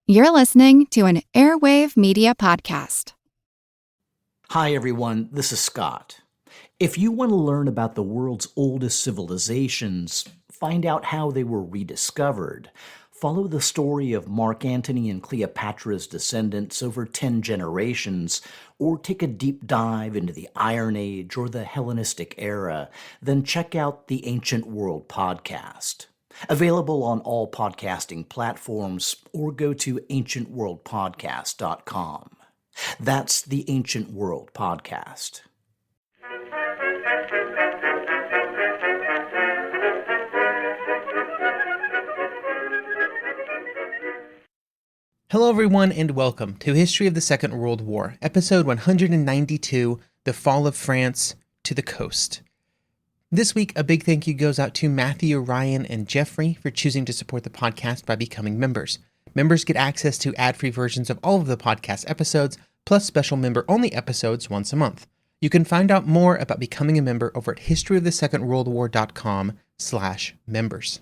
You're listening to an Airwave Media podcast. Hi, everyone. This is Scott. If you want to learn about the world's oldest civilizations, find out how they were rediscovered, follow the story of Mark Antony and Cleopatra's descendants over 10 generations, or take a deep dive into the Iron Age or the Hellenistic era, then check out the Ancient World podcast. Available on all podcasting platforms, or go to ancientworldpodcast.com. That's the Ancient World Podcast. Hello everyone and welcome to History of the Second World War, episode 192, The Fall of France to the Coast. This week, a big thank you goes out to Matthew, Ryan, and Jeffrey for choosing to support the podcast by becoming members. Members get access to ad-free versions of all of the podcast episodes, plus special member-only episodes once a month. You can find out more about becoming a member over at historyofthesecondworldwar.com/members.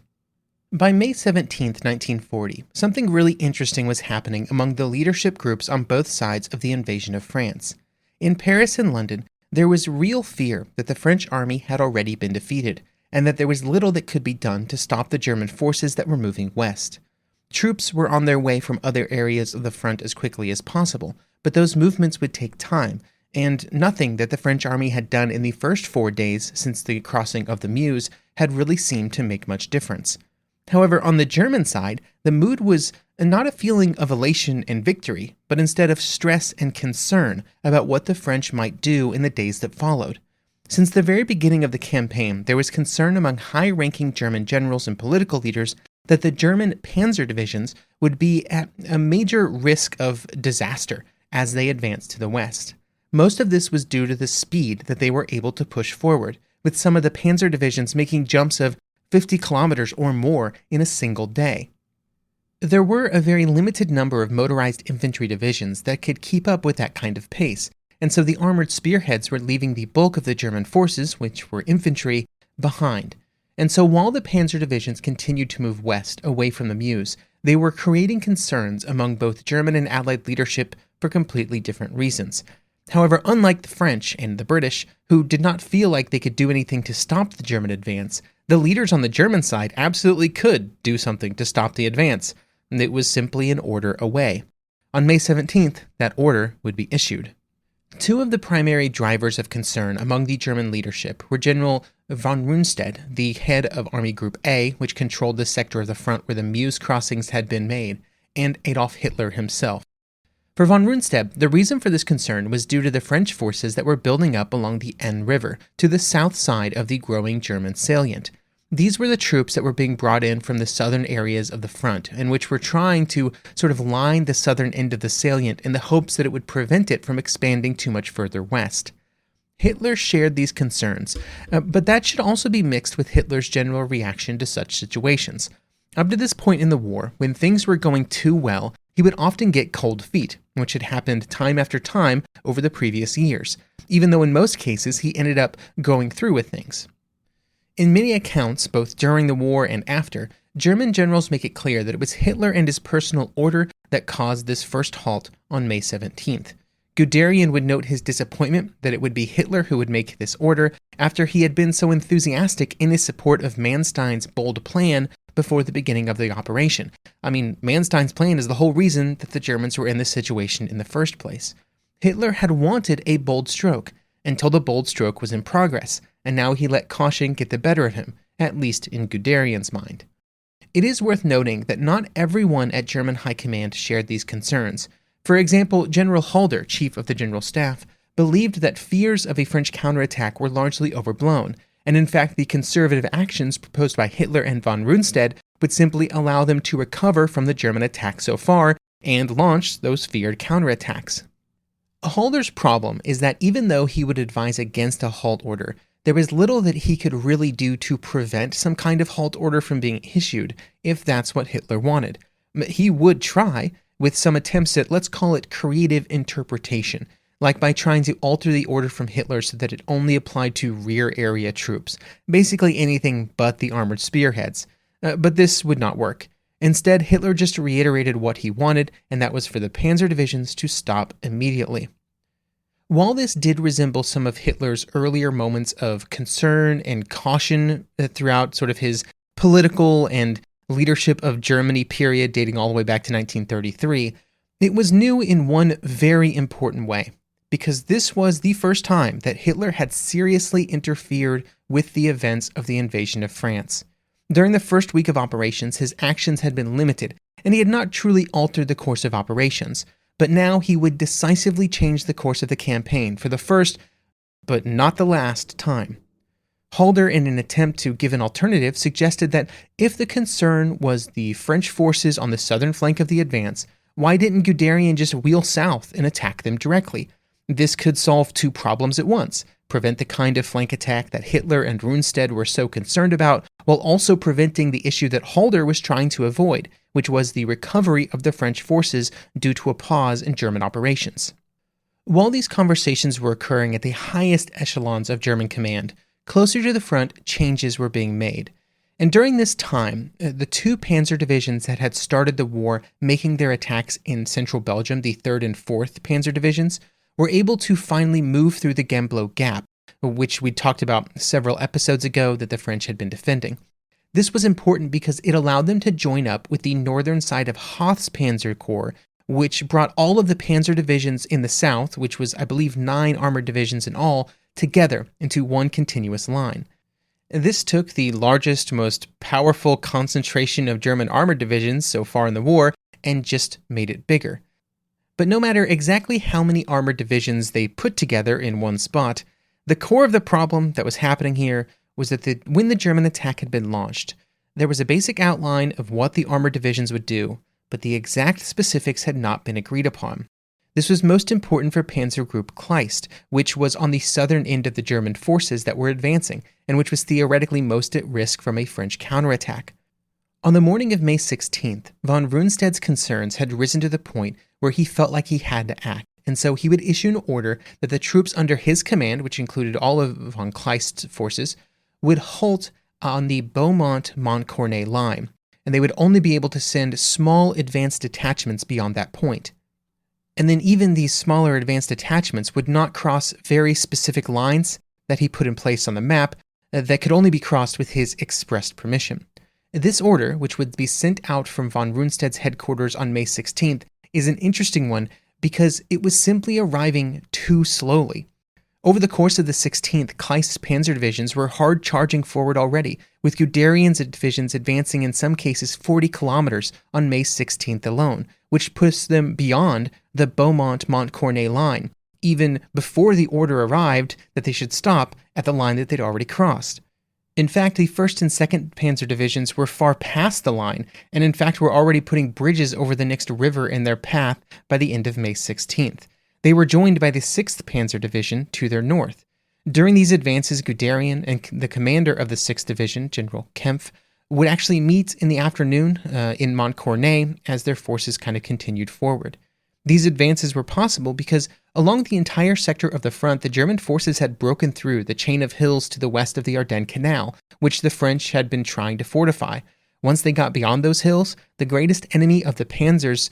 By May 17, 1940, something really interesting was happening among the leadership groups on both sides of the invasion of France. In Paris and London, there was real fear that the French army had already been defeated, and that there was little that could be done to stop the German forces that were moving west. Troops were on their way from other areas of the front as quickly as possible, but those movements would take time, and nothing that the French army had done in the first 4 days since the crossing of the Meuse had really seemed to make much difference. However, on the German side, the mood was not a feeling of elation and victory, but instead of stress and concern about what the French might do in the days that followed. Since the very beginning of the campaign, there was concern among high-ranking German generals and political leaders that the German panzer divisions would be at a major risk of disaster as they advanced to the west. Most of this was due to the speed that they were able to push forward, with some of the panzer divisions making jumps of 50 kilometers or more in a single day. There were a very limited number of motorized infantry divisions that could keep up with that kind of pace, and so the armored spearheads were leaving the bulk of the German forces, which were infantry, behind. And so while the panzer divisions continued to move west, away from the Meuse, they were creating concerns among both German and Allied leadership for completely different reasons. However, unlike the French and the British, who did not feel like they could do anything to stop the German advance, the leaders on the German side absolutely could do something to stop the advance, and it was simply an order away. On May 17th, that order would be issued. Two of the primary drivers of concern among the German leadership were General von Rundstedt, the head of Army Group A, which controlled the sector of the front where the Meuse crossings had been made, and Adolf Hitler himself. For von Rundstedt, the reason for this concern was due to the French forces that were building up along the Aisne River to the south side of the growing German salient. These were the troops that were being brought in from the southern areas of the front, and which were trying to sort of line the southern end of the salient in the hopes that it would prevent it from expanding too much further west. Hitler shared these concerns, but that should also be mixed with Hitler's general reaction to such situations. Up to this point in the war, when things were going too well, he would often get cold feet, which had happened time after time over the previous years, even though in most cases he ended up going through with things. In many accounts, both during the war and after, German generals make it clear that it was Hitler and his personal order that caused this first halt on May 17th. Guderian would note his disappointment that it would be Hitler who would make this order after he had been so enthusiastic in his support of Manstein's bold plan before the beginning of the operation. I mean, Manstein's plan is the whole reason that the Germans were in this situation in the first place. Hitler had wanted a bold stroke until the bold stroke was in progress, and now he let caution get the better of him, at least in Guderian's mind. It is worth noting that not everyone at German High Command shared these concerns. For example, General Halder, chief of the General Staff, believed that fears of a French counterattack were largely overblown, and in fact the conservative actions proposed by Hitler and von Rundstedt would simply allow them to recover from the German attack so far and launch those feared counterattacks. Halder's problem is that even though he would advise against a halt order, there was little that he could really do to prevent some kind of halt order from being issued, if that's what Hitler wanted. He would try, with some attempts at, let's call it, creative interpretation, like by trying to alter the order from Hitler so that it only applied to rear area troops, basically anything but the armored spearheads. But this would not work. Instead, Hitler just reiterated what he wanted, and that was for the panzer divisions to stop immediately. While this did resemble some of Hitler's earlier moments of concern and caution throughout sort of his political and leadership of Germany period dating all the way back to 1933, it was new in one very important way, because this was the first time that Hitler had seriously interfered with the events of the invasion of France. During the first week of operations, his actions had been limited, and he had not truly altered the course of operations. But now he would decisively change the course of the campaign for the first, but not the last, time. Halder, in an attempt to give an alternative, suggested that if the concern was the French forces on the southern flank of the advance, why didn't Guderian just wheel south and attack them directly? This could solve two problems at once: prevent the kind of flank attack that Hitler and Rundstedt were so concerned about, while also preventing the issue that Halder was trying to avoid, which was the recovery of the French forces due to a pause in German operations. While these conversations were occurring at the highest echelons of German command, closer to the front, changes were being made. And during this time, the two panzer divisions that had started the war making their attacks in central Belgium, the 3rd and 4th Panzer Divisions, were able to finally move through the Gembloux Gap, which we talked about several episodes ago that the French had been defending. This was important because it allowed them to join up with the northern side of Hoth's Panzer Corps, which brought all of the panzer divisions in the south, which was, I believe, 9 armored divisions in all, together into one continuous line. This took the largest, most powerful concentration of German armored divisions so far in the war and just made it bigger. But no matter exactly how many armored divisions they put together in one spot, the core of the problem that was happening here was that when the German attack had been launched, there was a basic outline of what the armored divisions would do, but the exact specifics had not been agreed upon. This was most important for Panzer Group Kleist, which was on the southern end of the German forces that were advancing, and which was theoretically most at risk from a French counterattack. On the morning of May 16th, von Rundstedt's concerns had risen to the point where he felt like he had to act, and so he would issue an order that the troops under his command, which included all of von Kleist's forces, would halt on the Beaumont-Montcornet line, and they would only be able to send small advanced detachments beyond that point. And then even these smaller advanced detachments would not cross very specific lines that he put in place on the map that could only be crossed with his expressed permission. This order, which would be sent out from von Rundstedt's headquarters on May 16th, is an interesting one because it was simply arriving too slowly. Over the course of the 16th, Kleist's panzer divisions were hard charging forward already, with Guderian's divisions advancing in some cases 40 kilometers on May 16th alone, which puts them beyond the Beaumont-Montcornet line, even before the order arrived that they should stop at the line that they'd already crossed. In fact, the 1st and 2nd Panzer Divisions were far past the line, and in fact were already putting bridges over the next river in their path by the end of May 16th. They were joined by the 6th Panzer Division to their north. During these advances, Guderian and the commander of the 6th Division, General Kempf, would actually meet in the afternoon in Montcornet as their forces kind of continued forward. These advances were possible because along the entire sector of the front, the German forces had broken through the chain of hills to the west of the Ardennes Canal, which the French had been trying to fortify. Once they got beyond those hills, the greatest enemy of the panzers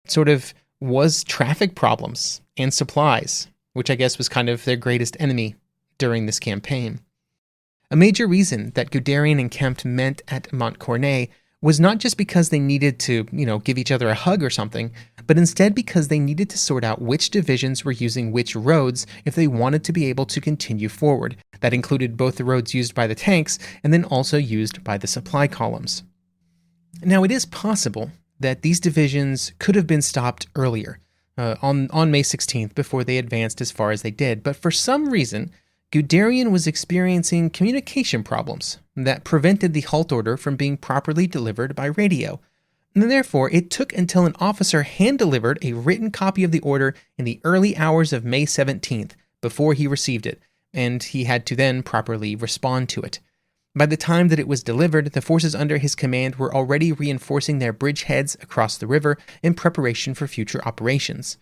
sort of was traffic problems and supplies, which I guess was kind of their greatest enemy during this campaign. A major reason that Guderian and Kempf met at Montcornet was not just because they needed to, give each other a hug or something, but instead because they needed to sort out which divisions were using which roads if they wanted to be able to continue forward. That included both the roads used by the tanks and then also used by the supply columns. Now, it is possible that these divisions could have been stopped earlier, on May 16th, before they advanced as far as they did, but for some reason, Guderian was experiencing communication problems that prevented the halt order from being properly delivered by radio. And therefore, it took until an officer hand-delivered a written copy of the order in the early hours of May 17th before he received it, and he had to then properly respond to it. By the time that it was delivered, the forces under his command were already reinforcing their bridgeheads across the river in preparation for future operations.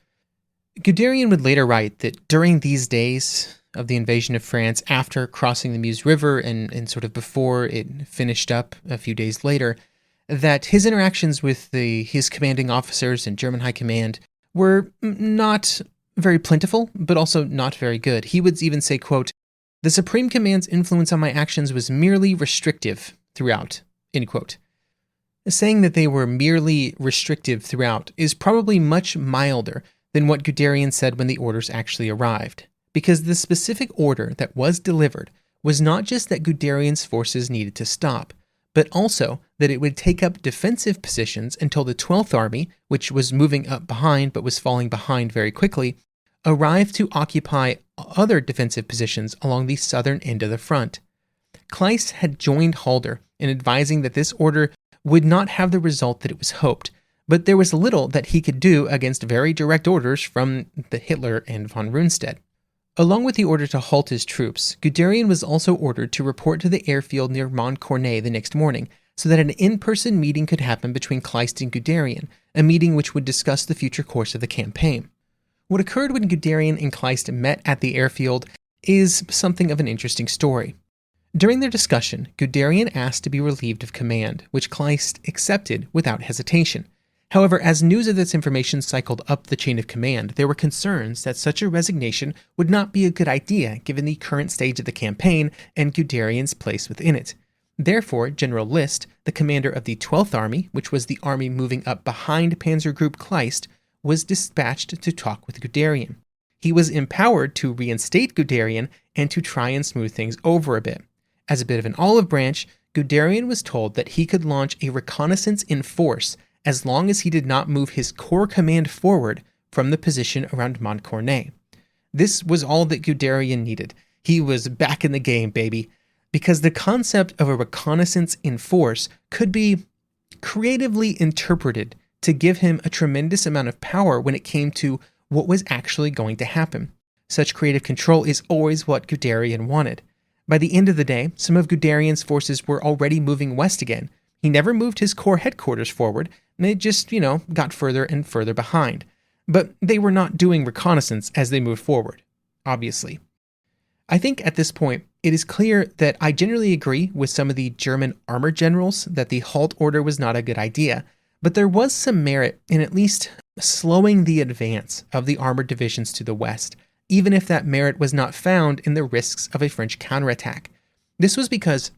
Guderian would later write that during these days of the invasion of France, after crossing the Meuse River and sort of before it finished up a few days later, that his interactions with his commanding officers and German high command were not very plentiful, but also not very good. He would even say, quote, "The Supreme Command's influence on my actions was merely restrictive throughout," end quote. Saying that they were merely restrictive throughout is probably much milder than what Guderian said when the orders actually arrived, because the specific order that was delivered was not just that Guderian's forces needed to stop, but also that it would take up defensive positions until the 12th Army, which was moving up behind but was falling behind very quickly, arrived to occupy other defensive positions along the southern end of the front. Kleist had joined Halder in advising that this order would not have the result that it was hoped, but there was little that he could do against very direct orders from the Hitler and von Rundstedt. Along with the order to halt his troops, Guderian was also ordered to report to the airfield near Montcornet the next morning, so that an in-person meeting could happen between Kleist and Guderian, a meeting which would discuss the future course of the campaign. What occurred when Guderian and Kleist met at the airfield is something of an interesting story. During their discussion, Guderian asked to be relieved of command, which Kleist accepted without hesitation. However, as news of this information cycled up the chain of command, there were concerns that such a resignation would not be a good idea given the current stage of the campaign and Guderian's place within it. Therefore, General List, the commander of the 12th Army, which was the army moving up behind Panzer Group Kleist, was dispatched to talk with Guderian. He was empowered to reinstate Guderian and to try and smooth things over a bit. As a bit of an olive branch, Guderian was told that he could launch a reconnaissance in force as long as he did not move his corps command forward from the position around Montcornet. This was all that Guderian needed. He was back in the game, baby, because the concept of a reconnaissance in force could be creatively interpreted to give him a tremendous amount of power when it came to what was actually going to happen. Such creative control is always what Guderian wanted. By the end of the day, some of Guderian's forces were already moving west again. He never moved his corps headquarters forward, and they just, got further and further behind. But they were not doing reconnaissance as they moved forward, obviously. I think at this point, it is clear that I generally agree with some of the German armor generals that the halt order was not a good idea, but there was some merit in at least slowing the advance of the armored divisions to the west, even if that merit was not found in the risks of a French counterattack. This was because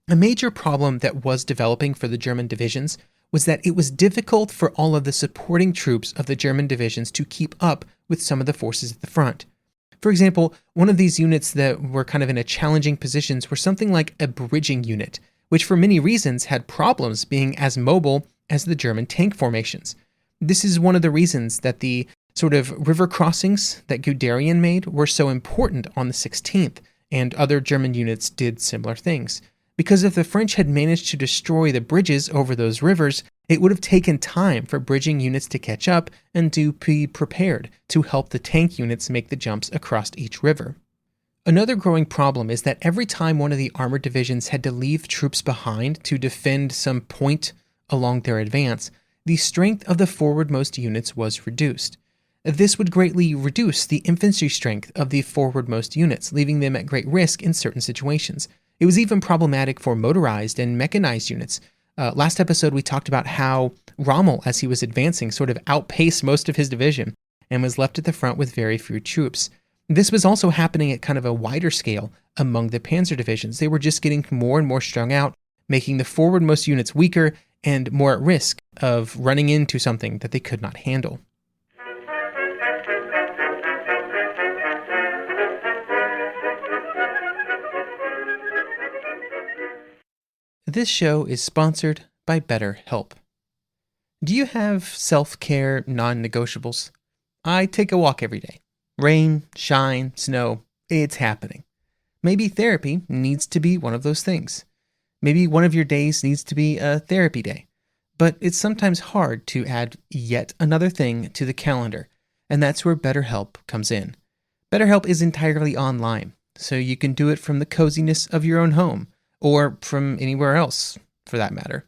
a major problem that was developing for the German divisions was that it was difficult for all of the supporting troops of the German divisions to keep up with some of the forces at the front. For example, one of these units that were kind of in a challenging positions were something like a bridging unit, which for many reasons had problems being as mobile as the German tank formations. This is one of the reasons that the sort of river crossings that Guderian made were so important on the 16th, and other German units did similar things. Because if the French had managed to destroy the bridges over those rivers, it would have taken time for bridging units to catch up and to be prepared to help the tank units make the jumps across each river. Another growing problem is that every time one of the armored divisions had to leave troops behind to defend some point along their advance, the strength of the forwardmost units was reduced. This would greatly reduce the infantry strength of the forwardmost units, leaving them at great risk in certain situations. It was even problematic for motorized and mechanized units. Last episode, we talked about how Rommel, as he was advancing, sort of outpaced most of his division and was left at the front with very few troops. This was also happening at kind of a wider scale among the panzer divisions. They were just getting more and more strung out, making the forwardmost units weaker and more at risk of running into something that they could not handle. This show is sponsored by BetterHelp. Do you have self-care non-negotiables? I take a walk every day. Rain, shine, snow, it's happening. Maybe therapy needs to be one of those things. Maybe one of your days needs to be a therapy day. But it's sometimes hard to add yet another thing to the calendar, and that's where BetterHelp comes in. BetterHelp is entirely online, so you can do it from the coziness of your own home, or from anywhere else, for that matter.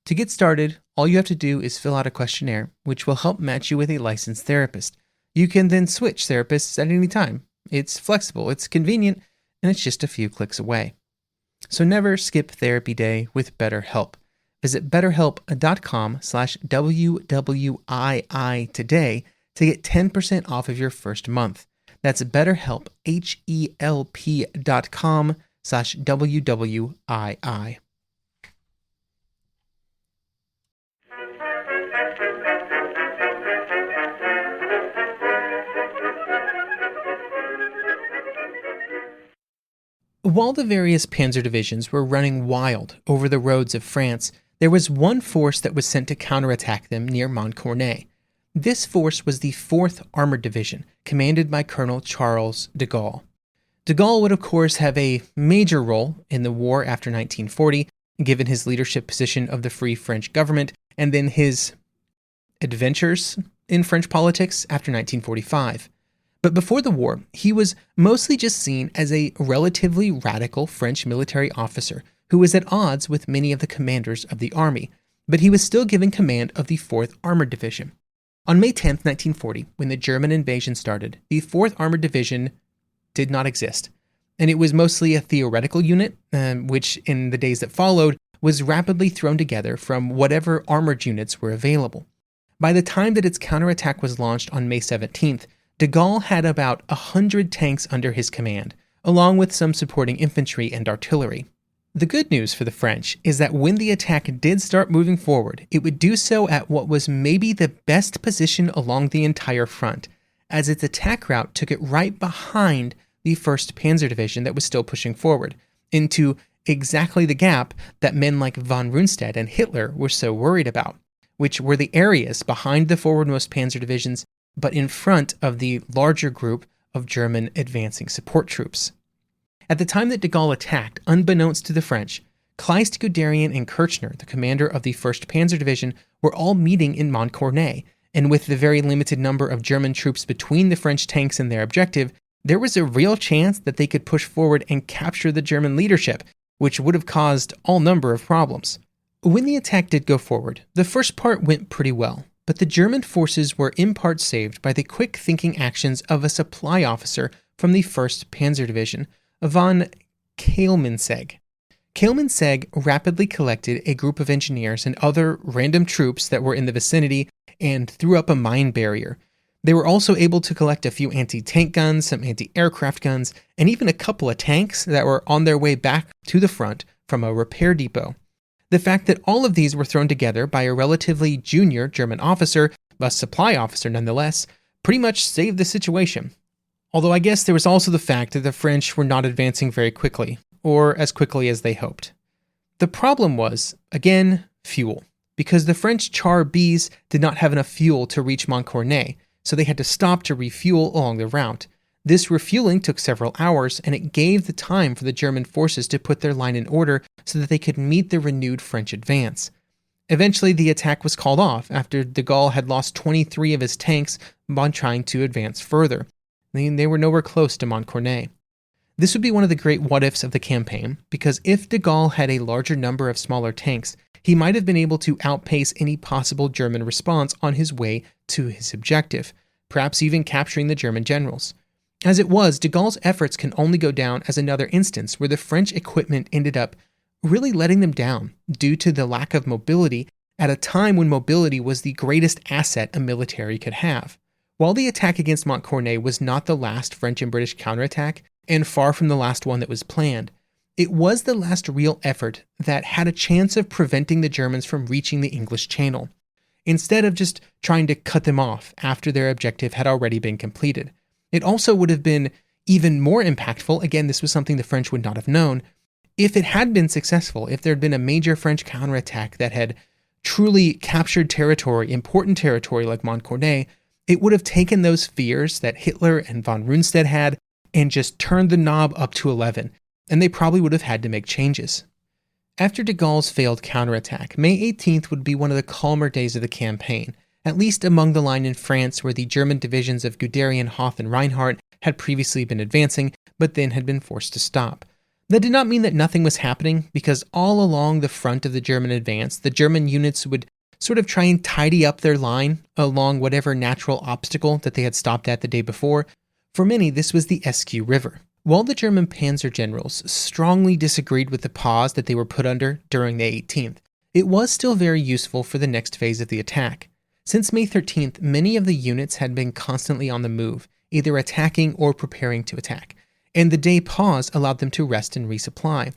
To get started, all you have to do is fill out a questionnaire, which will help match you with a licensed therapist. You can then switch therapists at any time. It's flexible, it's convenient, and it's just a few clicks away. So never skip therapy day with BetterHelp. Visit betterhelp.com/WWII today to get 10% off of your first month. That's BetterHelp, HELP.com/WWII. While the various panzer divisions were running wild over the roads of France, there was one force that was sent to counterattack them near Montcornet. This force was the 4th Armored Division, commanded by Colonel Charles de Gaulle. De Gaulle would, of course, have a major role in the war after 1940, given his leadership position of the Free French government, and then his adventures in French politics after 1945. But before the war, he was mostly just seen as a relatively radical French military officer who was at odds with many of the commanders of the army, but he was still given command of the 4th Armored Division. On May 10, 1940, when the German invasion started, the 4th Armored Division did not exist, and it was mostly a theoretical unit, which in the days that followed was rapidly thrown together from whatever armored units were available. By the time that its counterattack was launched on May 17th, de Gaulle had about 100 tanks under his command, along with some supporting infantry and artillery. The good news for the French is that when the attack did start moving forward, it would do so at what was maybe the best position along the entire front, as its attack route took it right behind the 1st Panzer Division that was still pushing forward, into exactly the gap that men like von Rundstedt and Hitler were so worried about, which were the areas behind the forwardmost Panzer Divisions, but in front of the larger group of German advancing support troops. At the time that de Gaulle attacked, unbeknownst to the French, Kleist, Guderian, and Kirchner, the commander of the 1st Panzer Division, were all meeting in Montcornet, and with the very limited number of German troops between the French tanks and their objective, there was a real chance that they could push forward and capture the German leadership, which would have caused all number of problems. When the attack did go forward, the first part went pretty well, but the German forces were in part saved by the quick-thinking actions of a supply officer from the 1st Panzer Division, von Kaelmensegg. Kaelmensegg rapidly collected a group of engineers and other random troops that were in the vicinity and threw up a mine barrier. They were also able to collect a few anti-tank guns, some anti-aircraft guns, and even a couple of tanks that were on their way back to the front from a repair depot. The fact that all of these were thrown together by a relatively junior German officer, a supply officer nonetheless, pretty much saved the situation. Although I guess there was also the fact that the French were not advancing very quickly, or as quickly as they hoped. The problem was, again, fuel, because the French Char Bs did not have enough fuel to reach Montcornet, so they had to stop to refuel along the route. This refueling took several hours, and it gave the time for the German forces to put their line in order so that they could meet the renewed French advance. Eventually, the attack was called off after de Gaulle had lost 23 of his tanks on trying to advance further. They were nowhere close to Montcornet. This would be one of the great what-ifs of the campaign, because if de Gaulle had a larger number of smaller tanks, he might have been able to outpace any possible German response on his way to his objective, perhaps even capturing the German generals. As it was, de Gaulle's efforts can only go down as another instance where the French equipment ended up really letting them down due to the lack of mobility at a time when mobility was the greatest asset a military could have. While the attack against Montcornet was not the last French and British counterattack, and far from the last one that was planned, it was the last real effort that had a chance of preventing the Germans from reaching the English Channel, instead of just trying to cut them off after their objective had already been completed. It also would have been even more impactful, again, this was something the French would not have known, if it had been successful, if there had been a major French counterattack that had truly captured territory, important territory like Montcornet. It would have taken those fears that Hitler and von Rundstedt had and just turned the knob up to 11, and they probably would have had to make changes. After de Gaulle's failed counterattack, May 18th would be one of the calmer days of the campaign, at least among the line in France where the German divisions of Guderian, Hoth, and Reinhardt had previously been advancing, but then had been forced to stop. That did not mean that nothing was happening, because all along the front of the German advance, the German units would sort of try and tidy up their line along whatever natural obstacle that they had stopped at the day before. For many, this was the Esque River. While the German panzer generals strongly disagreed with the pause that they were put under during the 18th, It was still very useful for the next phase of the attack. Since May 13th, many of the units had been constantly on the move, either attacking or preparing to attack, and the day pause allowed them to rest and resupply.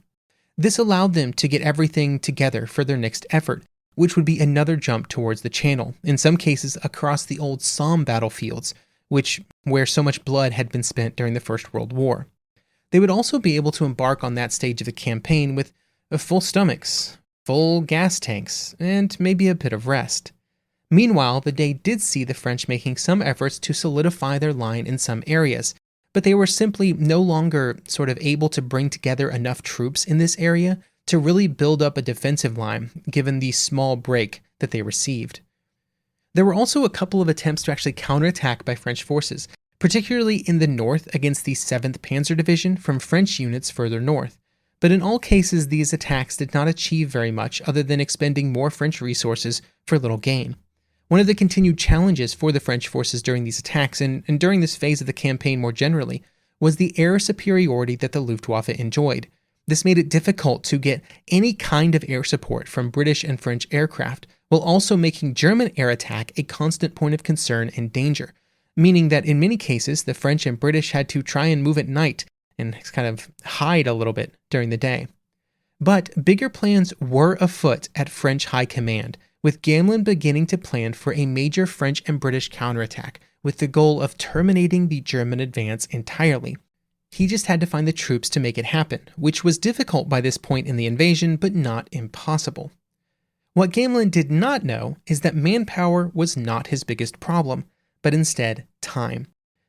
This allowed them to get everything together for their next effort, which would be another jump towards the Channel, in some cases across the old Somme battlefields, where so much blood had been spent during the First World War. They would also be able to embark on that stage of the campaign with full stomachs, full gas tanks, and maybe a bit of rest. Meanwhile, the day did see the French making some efforts to solidify their line in some areas, but they were simply no longer sort of able to bring together enough troops in this area to really build up a defensive line, given the small break that they received. There were also a couple of attempts to actually counterattack by French forces, particularly in the north against the 7th Panzer Division from French units further north. But in all cases, these attacks did not achieve very much other than expending more French resources for little gain. One of the continued challenges for the French forces during these attacks, and during this phase of the campaign more generally, was the air superiority that the Luftwaffe enjoyed. This made it difficult to get any kind of air support from British and French aircraft, while also making German air attack a constant point of concern and danger, meaning that in many cases the French and British had to try and move at night and kind of hide a little bit during the day. But bigger plans were afoot at French high command, with Gamelin beginning to plan for a major French and British counterattack with the goal of terminating the German advance entirely. He just had to find the troops to make it happen, which was difficult by this point in the invasion, but not impossible. What Gamelin did not know is that manpower was not his biggest problem, but instead time.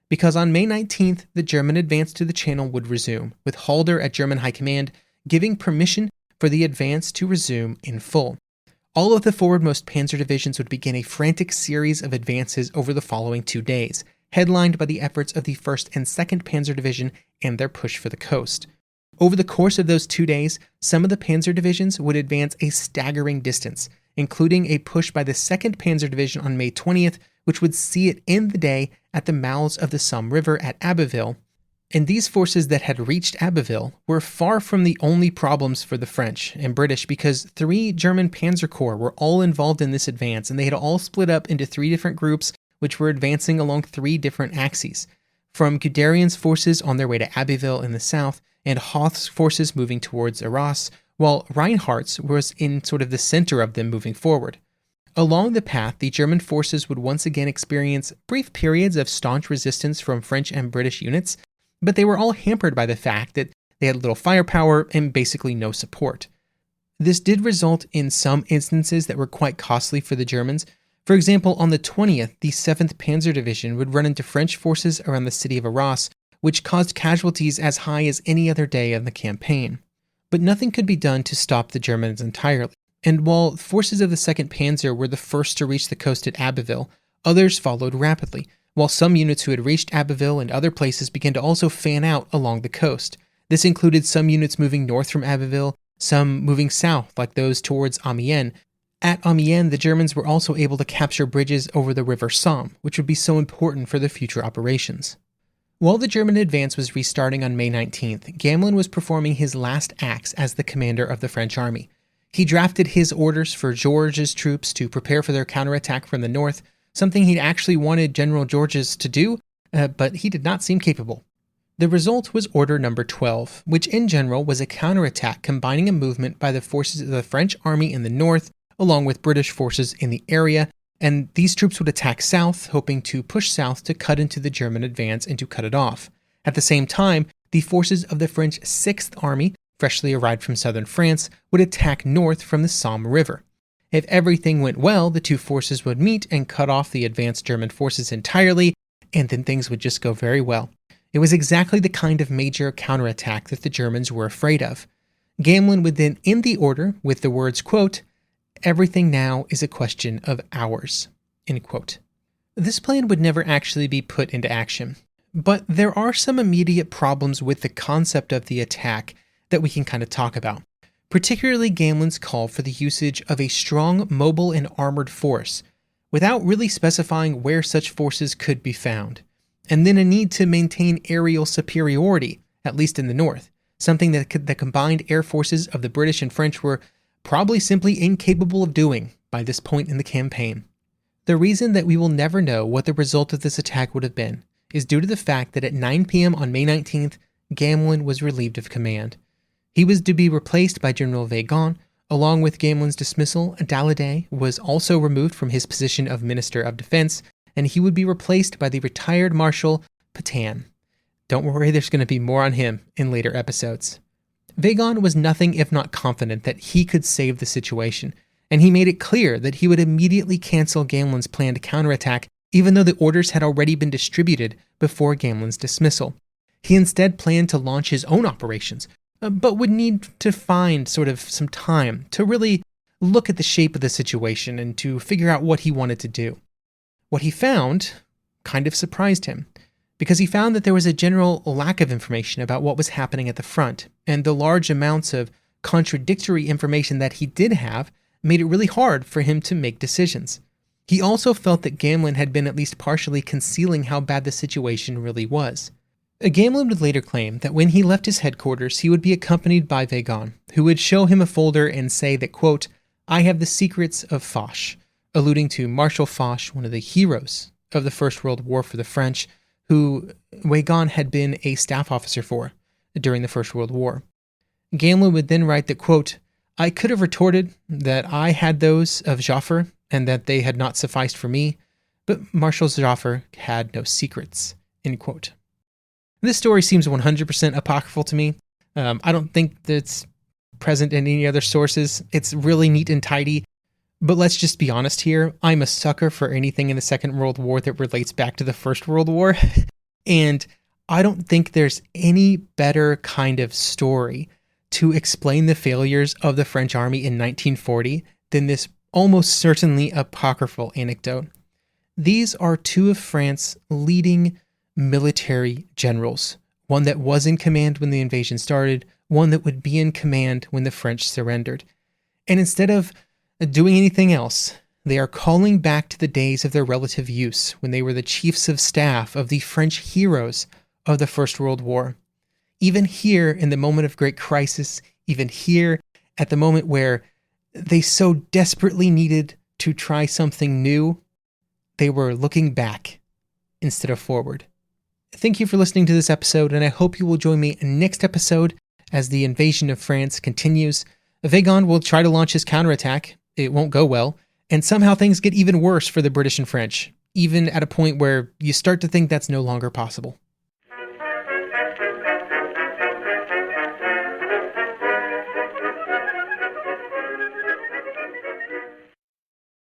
Because on May 19th, the German advance to the Channel would resume, with Halder at German High Command giving permission for the advance to resume in full. All of the forwardmost panzer divisions would begin a frantic series of advances over the following 2 days, headlined by the efforts of the 1st and 2nd Panzer Division and their push for the coast. Over the course of those 2 days, some of the panzer divisions would advance a staggering distance, including a push by the 2nd Panzer Division on May 20th, which would see it end the day at the mouths of the Somme River at Abbeville. And these forces that had reached Abbeville were far from the only problems for the French and British, because 3 German Panzer Corps were all involved in this advance, and they had all split up into 3 different groups which were advancing along 3 different axes, from Guderian's forces on their way to Abbeville in the south, and Hoth's forces moving towards Arras, while Reinhardt's was in sort of the center of them moving forward. Along the path, the German forces would once again experience brief periods of staunch resistance from French and British units, but they were all hampered by the fact that they had little firepower and basically no support. This did result in some instances that were quite costly for the Germans. For example, on the 20th, the 7th Panzer Division would run into French forces around the city of Arras, which caused casualties as high as any other day in the campaign. But nothing could be done to stop the Germans entirely. And while forces of the 2nd Panzer were the first to reach the coast at Abbeville, others followed rapidly, while some units who had reached Abbeville and other places began to also fan out along the coast. This included some units moving north from Abbeville, some moving south, like those towards Amiens. At Amiens, the Germans were also able to capture bridges over the River Somme, which would be so important for their future operations. While the German advance was restarting on May 19th, Gamelin was performing his last acts as the commander of the French army. He drafted his orders for Georges' troops to prepare for their counterattack from the north, something he'd actually wanted General Georges to do, but he did not seem capable. The result was Order Number 12, which in general was a counterattack combining a movement by the forces of the French army in the north, along with British forces in the area, and these troops would attack south, hoping to push south to cut into the German advance and to cut it off. At the same time, the forces of the French 6th Army, freshly arrived from southern France, would attack north from the Somme River. If everything went well, the 2 forces would meet and cut off the advanced German forces entirely, and then things would just go very well. It was exactly the kind of major counterattack that the Germans were afraid of. Gamelin would then end the order with the words, quote, "Everything now is a question of hours," end quote. This plan would never actually be put into action, but there are some immediate problems with the concept of the attack that we can kind of talk about, particularly Gamelin's call for the usage of a strong mobile and armored force, without really specifying where such forces could be found, and then a need to maintain aerial superiority, at least in the north, something that the combined air forces of the British and French were probably simply incapable of doing by this point in the campaign. The reason that we will never know what the result of this attack would have been is due to the fact that at 9 p.m. on May 19th, Gamelin was relieved of command. He was to be replaced by General Weygand. Along with Gamelin's dismissal, Daladier was also removed from his position of Minister of Defense, and he would be replaced by the retired Marshal Pétain. Don't worry, there's going to be more on him in later episodes. Weygand was nothing if not confident that he could save the situation, and he made it clear that he would immediately cancel Gamelin's planned counterattack, even though the orders had already been distributed before Gamelin's dismissal. He instead planned to launch his own operations, but would need to find some time to really look at the shape of the situation and to figure out what he wanted to do. What he found kind of surprised him, because he found that there was a general lack of information about what was happening at the front, and the large amounts of contradictory information that he did have made it really hard for him to make decisions. He also felt that Gamelin had been at least partially concealing how bad the situation really was. Gamelin would later claim that when he left his headquarters, he would be accompanied by Weygand, who would show him a folder and say that, quote, "I have the secrets of Foch," alluding to Marshal Foch, one of the heroes of the First World War for the French, who Weygand had been a staff officer for during the First World War. Gamelin would then write that, quote, "I could have retorted that I had those of Joffre and that they had not sufficed for me, but Marshal Joffre had no secrets," end quote. This story seems 100% apocryphal to me. I don't think that's present in any other sources. It's really neat and tidy. But let's just be honest here. I'm a sucker for anything in the Second World War that relates back to the First World War. And I don't think there's any better kind of story to explain the failures of the French army in 1940 than this almost certainly apocryphal anecdote. These are two of France's leading military generals, one that was in command when the invasion started, one that would be in command when the French surrendered. And instead of doing anything else, they are calling back to the days of their relative use when they were the chiefs of staff of the French heroes of the First World War. Even here in the moment of great crisis, even here at the moment where they so desperately needed to try something new, they were looking back instead of forward. Thank you for listening to this episode, and I hope you will join me next episode as the invasion of France continues. Weygand will try to launch his counterattack. It won't go well, and somehow things get even worse for the British and French, even at a point where you start to think that's no longer possible.